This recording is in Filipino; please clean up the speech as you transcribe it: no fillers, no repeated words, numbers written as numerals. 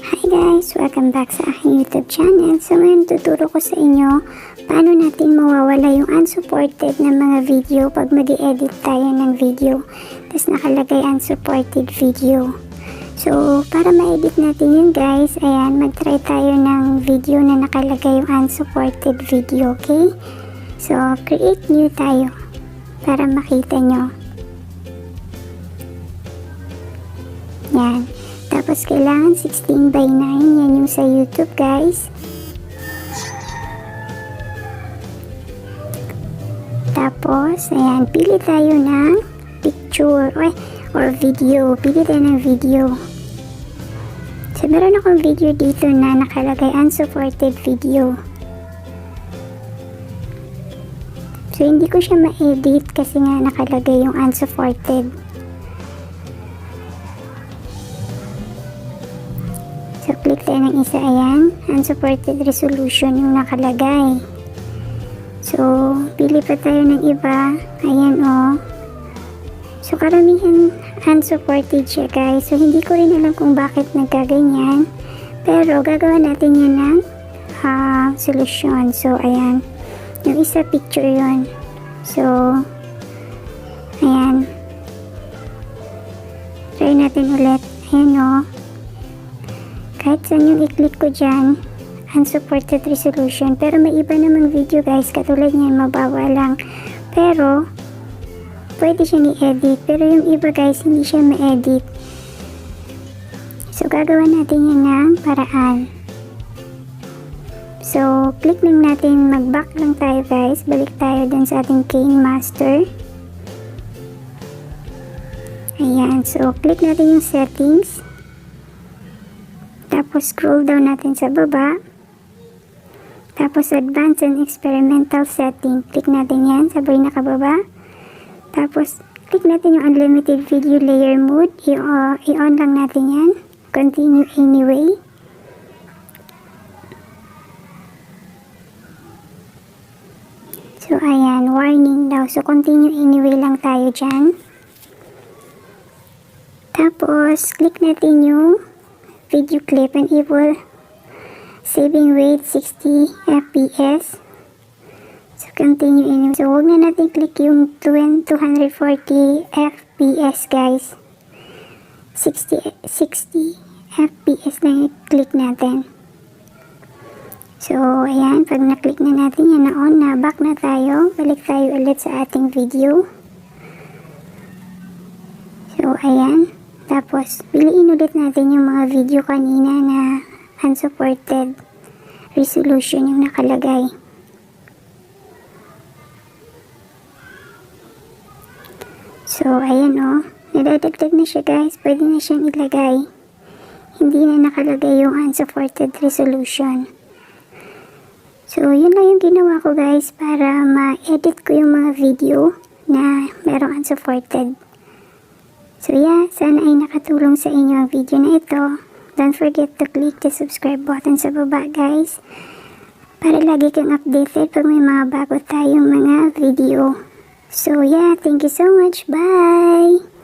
Hi guys! Welcome back sa aking YouTube channel. So ngayon tuturo ko sa inyo paano natin mawawala yung unsupported na mga video pag mag-edit tayo ng video. Tapos nakalagay unsupported video. So para ma-edit natin yun guys, ayan, mag-try tayo ng video na nakalagay yung unsupported video, okay? So create new tayo para makita nyo. Yan. Tapos kailangan 16:9, yan yung sa YouTube guys. Tapos, ayan, pili tayo ng picture or video. Pili tayo ng video. So, meron akong video dito na nakalagay unsupported video. So, hindi ko siya ma-edit kasi nga nakalagay yung unsupported. So, click tayo ng isa, ayan, unsupported resolution yung nakalagay. So, pili pa tayo ng iba, ayan o. So, karamihan unsupported siya guys. So, hindi ko rin alam kung bakit nagkaganyan. Pero, gagawa natin yan ng solusyon. So, ayan, yung isa picture yun. So, ayan. Try natin ulit, ayan o. Kahit saan yung i-click ko dyan, unsupported resolution. Pero may iba namang video guys, katulad niyan, mababa lang. Pero, pwede siya ni-edit. Pero yung iba guys, hindi siya ma-edit. So, gagawa natin yan ng paraan. So, click lang natin, mag-back lang tayo guys. Balik tayo dun sa ating KINEMASTER. Ayan, so, click natin yung settings. Tapos scroll down natin sa baba. Tapos advanced and experimental setting. Click natin yan. Sabay nakababa. Tapos click natin yung unlimited video layer mode. I-on lang natin yan. Continue anyway. So ayan, warning daw. So continue anyway lang tayo dyan. Tapos click natin yung video clip, enable saving rate 60 fps. So continue in. So huwag na natin click yung 240 fps guys. 60 fps na i-click natin. So ayan, pag na-click na natin yan, na-on na, back na tayo. Balik tayo ulit sa ating video. So ayan. Tapos, piliin ulit natin yung mga video kanina na unsupported resolution yung nakalagay. So, ayan o. Nadadagdag na siya guys. Pwede na siyang ilagay. Hindi na nakalagay yung unsupported resolution. So, yun lang yung ginawa ko guys para ma-edit ko yung mga video na merong unsupported. So yeah, sana ay nakatulong sa inyo ang video na ito. Don't forget to click the subscribe button sa baba guys, para lagi kang updated pag may mga bago tayong mga video. So yeah, thank you so much. Bye!